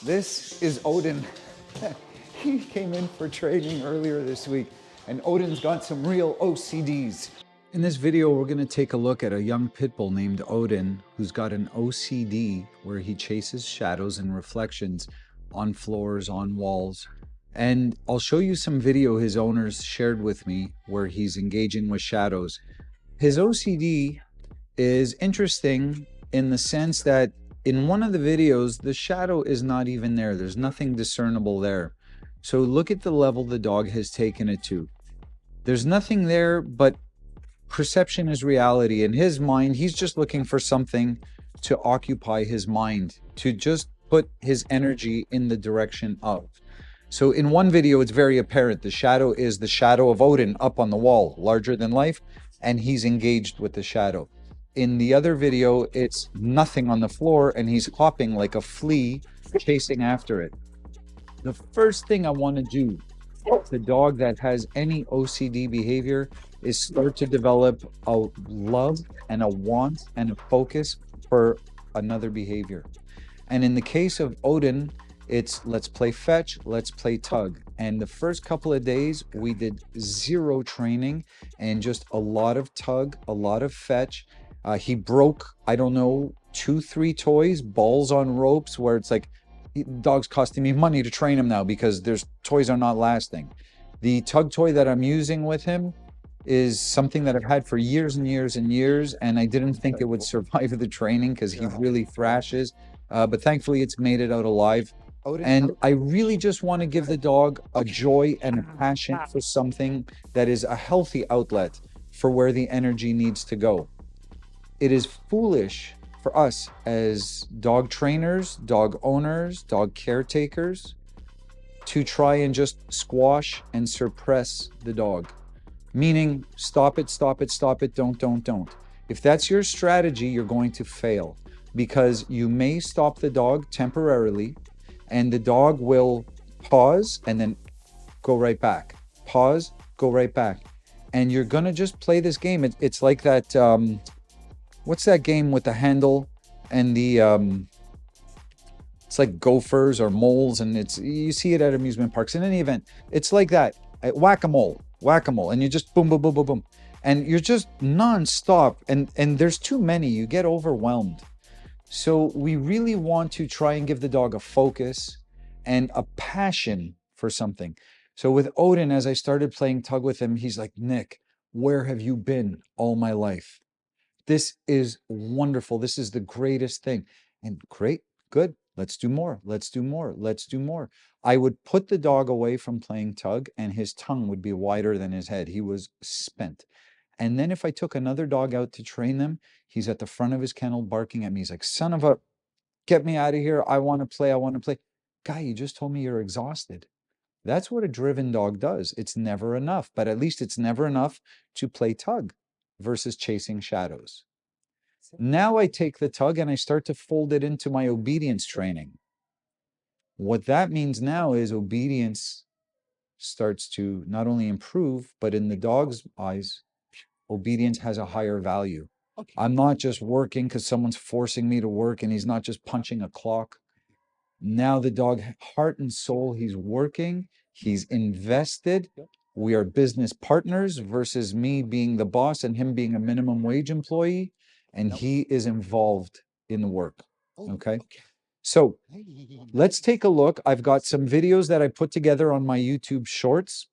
This is Odin. He came in for training earlier this week, and Odin's got some real OCDs. In this video, we're going to take a look at a young pit bull named Odin who's got an OCD where he chases shadows and reflections on floors, on walls. And I'll show you some video his owners shared with me where he's engaging with shadows. His OCD is interesting in the sense that in one of the videos, the shadow is not even there. There's nothing discernible there. So look at the level the dog has taken it to. There's nothing there, but perception is reality. In his mind, he's just looking for something to occupy his mind, to just put his energy in the direction of. So in one video, it's very apparent. The shadow is the shadow of Odin up on the wall, larger than life, and he's engaged with the shadow. In the other video, it's nothing on the floor and he's hopping like a flea, chasing after it. The first thing I want to do, the dog that has any OCD behavior, is start to develop a love and a want and a focus for another behavior. And in the case of Odin, it's let's play fetch, let's play tug. And the first couple of days, we did zero training and just a lot of tug, a lot of fetch. He broke, I don't know, 2-3 toys, balls on ropes, where it's like, dog's costing me money to train him now because there's toys are not lasting. The tug toy that I'm using with him is something that I've had for years and years and years, and I didn't think it would survive the training because he really thrashes, but thankfully it's made it out alive. And I really just want to give the dog a joy and a passion for something that is a healthy outlet for where the energy needs to go. It is foolish for us as dog trainers, dog owners, dog caretakers to try and just squash and suppress the dog. Meaning, stop it, stop it, stop it, don't. If that's your strategy, you're going to fail because you may stop the dog temporarily and the dog will pause and then go right back. Pause, go right back. And you're going to just play this game. It's like that... what's that game with the handle and the it's like gophers or moles, and it's you see it at amusement parks. In any event, it's like that. Whack-a-mole, and you just boom, boom, boom, boom, boom, and you're just non-stop, and there's too many. You get overwhelmed. So we really want to try and give the dog a focus and a passion for something. So with Odin, as I started playing tug with him, he's like, Nick, where have you been all my life? This is wonderful. This is the greatest thing. And great, good. Let's do more. Let's do more. Let's do more. I would put the dog away from playing tug and his tongue would be wider than his head. He was spent. And then if I took another dog out to train them, he's at the front of his kennel barking at me. He's like, son of a, get me out of here. I want to play. I want to play. Guy, you just told me you're exhausted. That's what a driven dog does. It's never enough, but at least it's never enough to play tug versus chasing shadows. Now I take the tug and I start to fold it into my obedience training. What that means now is obedience starts to not only improve, but in the dog's eyes, obedience has a higher value. Okay. I'm not just working because someone's forcing me to work, and he's not just punching a clock. Now the dog, heart and soul, he's working, he's invested. We are business partners versus me being the boss and him being a minimum wage employee, and he is involved in the work. Okay. So let's take a look. I've got some videos that I put together on my YouTube shorts,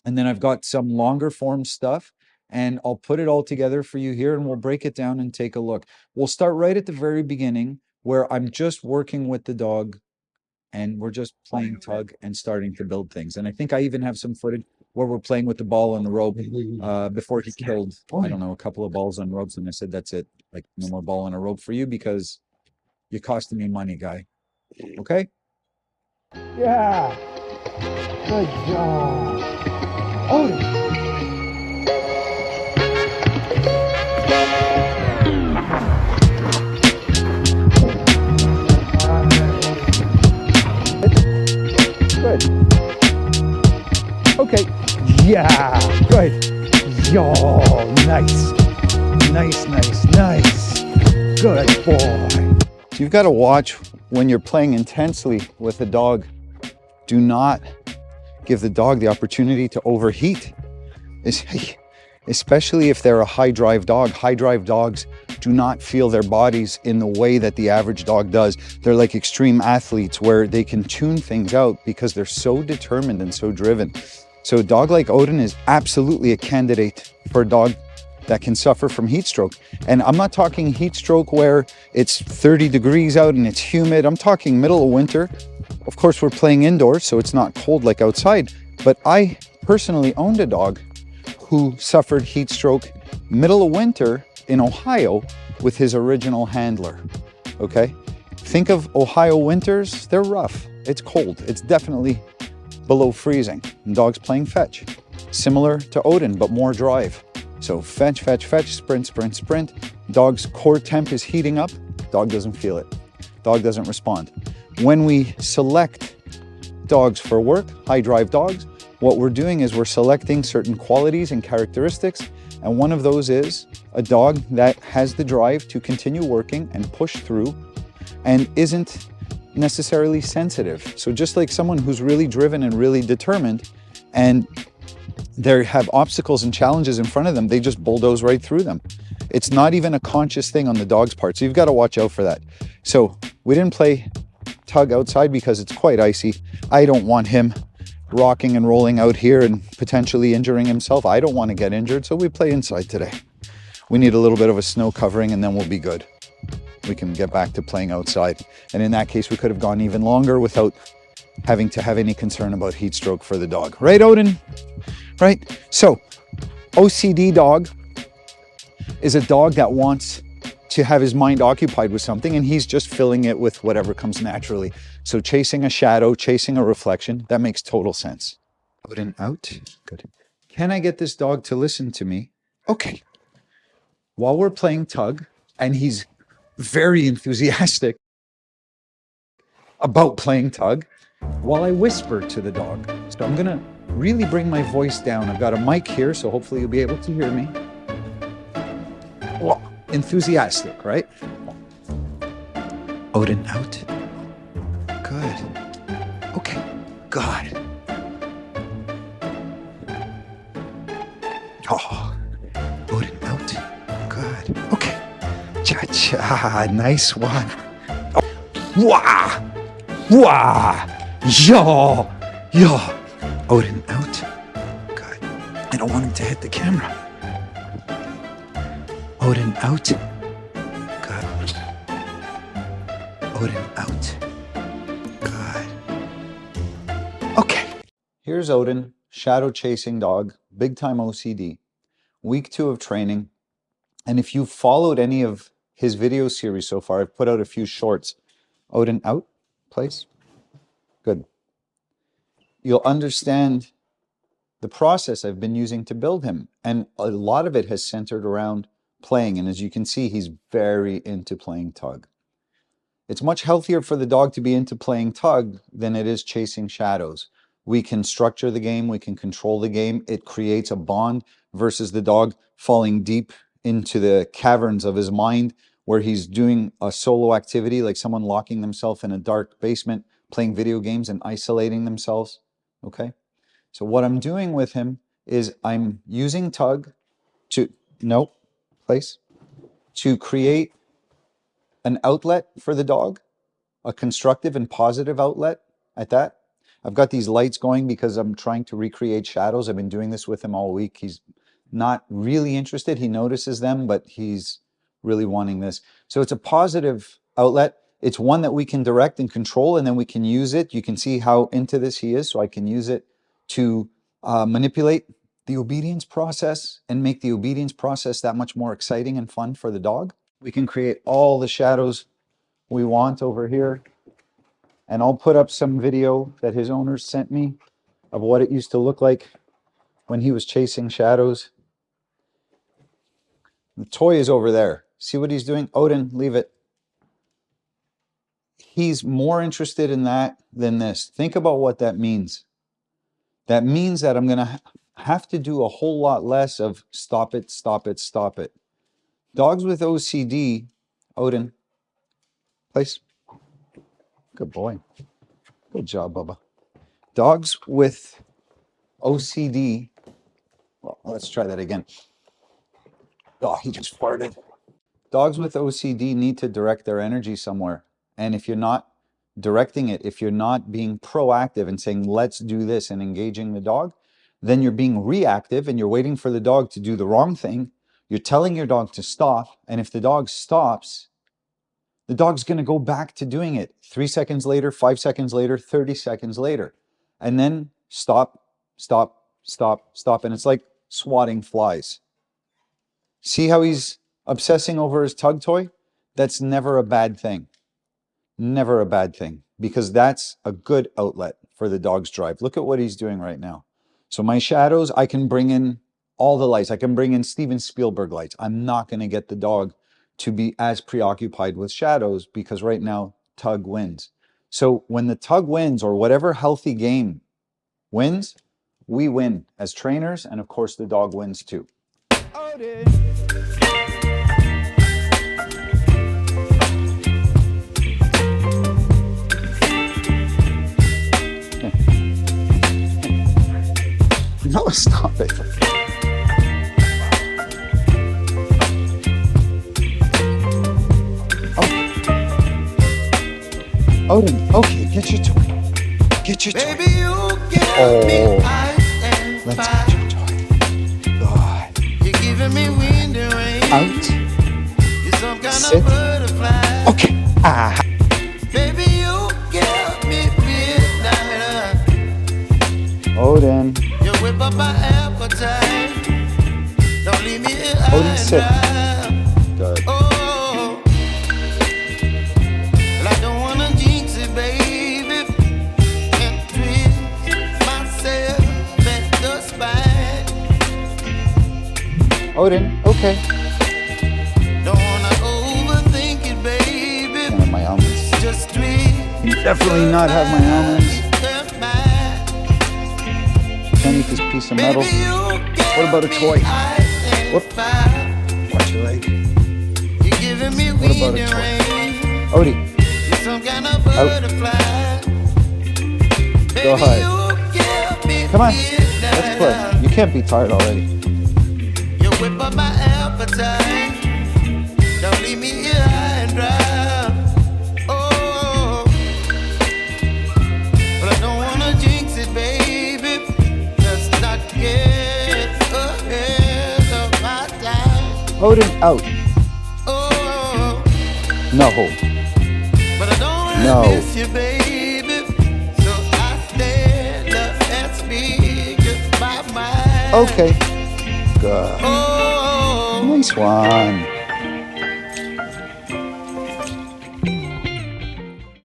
and then I've got some longer form stuff, and I'll put it all together for you here and we'll break it down and take a look. We'll start right at the very beginning where I'm just working with the dog and we're just playing tug and starting to build things. And I think I even have some footage where we're playing with the ball on the rope before he killed, I don't know, a couple of balls on ropes. And I said, that's it. Like, no more ball on a rope for you because you're costing me money, guy. Okay? Yeah. Good job. Odin. Good. Okay. Yeah. Good. Yo, nice. Nice. Good boy. You've got to watch when you're playing intensely with a dog, do not give the dog the opportunity to overheat. Especially if they're a high drive dog. High drive dogs do not feel their bodies in the way that the average dog does. They're like extreme athletes where they can tune things out because they're so determined and so driven. So a dog like Odin is absolutely a candidate for a dog that can suffer from heat stroke. And I'm not talking heat stroke where it's 30 degrees out and it's humid. I'm talking middle of winter. Of course, we're playing indoors, so it's not cold like outside. But I personally owned a dog who suffered heat stroke middle of winter in Ohio with his original handler, okay? Think of Ohio winters, they're rough. It's cold, it's definitely below freezing. And dog's playing fetch. Similar to Odin, but more drive. So fetch, fetch, fetch, sprint, sprint, sprint. Dog's core temp is heating up, dog doesn't feel it. Dog doesn't respond. When we select dogs for work, high drive dogs, what we're doing is we're selecting certain qualities and characteristics, and one of those is a dog that has the drive to continue working and push through and isn't necessarily sensitive. So just like someone who's really driven and really determined and they have obstacles and challenges in front of them, they just bulldoze right through them. It's not even a conscious thing on the dog's part, so you've got to watch out for that. So we didn't play tug outside because it's quite icy. I don't want him rocking and rolling out here and potentially injuring himself. I don't want to get injured, so we play inside today. We need a little bit of a snow covering and then we'll be good. We can get back to playing outside. And in that case, we could have gone even longer without having to have any concern about heat stroke for the dog. Right, Odin? Right? So, OCD dog is a dog that wants to have his mind occupied with something, and he's just filling it with whatever comes naturally. So chasing a shadow, chasing a reflection, that makes total sense. Odin out. Good. Can I get this dog to listen to me? Okay. While we're playing tug, and he's very enthusiastic about playing tug, while I whisper to the dog. So I'm gonna really bring my voice down. I've got a mic here, so hopefully you'll be able to hear me. Whoa. Enthusiastic, right? Odin out. Good. Okay. Good. Oh. Odin out. Good. Okay. Cha-cha. Nice one. Oh. Wah! Wah! Yo! Yo! Odin out. Good. I don't want him to hit the camera. Odin out. Good. Odin out. Good. Okay. Here's Odin, shadow chasing dog, big time OCD. Week 2 of training. And if you've followed any of his video series so far, I've put out a few shorts. Odin out, place. Good. You'll understand the process I've been using to build him. And a lot of it has centered around playing. And as you can see, he's very into playing tug. It's much healthier for the dog to be into playing tug than it is chasing shadows. We can structure the game, we can control the game. It creates a bond versus the dog falling deep into the caverns of his mind where he's doing a solo activity, like someone locking themselves in a dark basement, playing video games and isolating themselves, okay? So what I'm doing with him is I'm using tug to, no, place, to create an outlet for the dog, a constructive and positive outlet at that. I've got these lights going because I'm trying to recreate shadows. I've been doing this with him all week. He's not really interested. He notices them, but he's really wanting this. So it's a positive outlet. It's one that we can direct and control, and then we can use it. You can see how into this he is, so I can use it to manipulate the obedience process and make the obedience process that much more exciting and fun for the dog. We can create all the shadows we want over here. And I'll put up some video that his owners sent me of what it used to look like when he was chasing shadows. The toy is over there. See what he's doing? Odin, leave it. He's more interested in that than this. Think about what that means. That means that I'm going to have to do a whole lot less of stop it, stop it, stop it. Dogs with OCD, Odin, place. Good boy. Good job, Bubba. Dogs with OCD. Well, let's try that again. Oh, he just farted. Dogs with OCD need to direct their energy somewhere. And if you're not directing it, if you're not being proactive and saying, let's do this and engaging the dog, then you're being reactive and you're waiting for the dog to do the wrong thing. You're telling your dog to stop. And if the dog stops, the dog's going to go back to doing it 3 seconds later, 5 seconds later, 30 seconds later. And then stop, stop, stop, stop. And it's like swatting flies. See how he's obsessing over his tug toy? That's never a bad thing. Never a bad thing, because that's a good outlet for the dog's drive. Look at what he's doing right now. So my shadows, I can bring in all the lights. I can bring in Steven Spielberg lights. I'm not going to get the dog to be as preoccupied with shadows because right now tug wins. So when the tug wins, or whatever healthy game wins, we win as trainers, and of course the dog wins too. Odin. No, stop it. Oh. Odin, okay, get your toy. Get your toy. Baby, you give me ice and Let's fire. get your toy. God. You're giving me wind and rain. Out. You're some kind Sit. of butterfly. Okay. Ah. Baby, you give me midnight. Odin. You whip up my appetite. Don't leave me here high Odin, and sit. dry. Good. Oh, well, I don't wanna jinx it, baby, and twist myself at the spine. Odin, okay. Don't wanna overthink it, baby. Can't have my almonds. Just twist. Definitely not have my almonds. the mind. Can't eat this piece of metal. Baby, you What about a give toy? me ice and Whoop. fire. Watch your leg. You're giving me What about wind a and toy? rain. Odie, You're some kind of butterfly. go Baby, ahead. you give me Come on. midnight. Let's play. You can't be tired already. You whip up my appetite. Don't leave me here high and dry. Oh, but I don't wanna jinx it, baby. Let's not get ahead of my time. Odin, out. Oh, No. but I don't wanna No. miss you, baby. So I stand up and speak just my mind. Okay. Good. Oh, Nice one.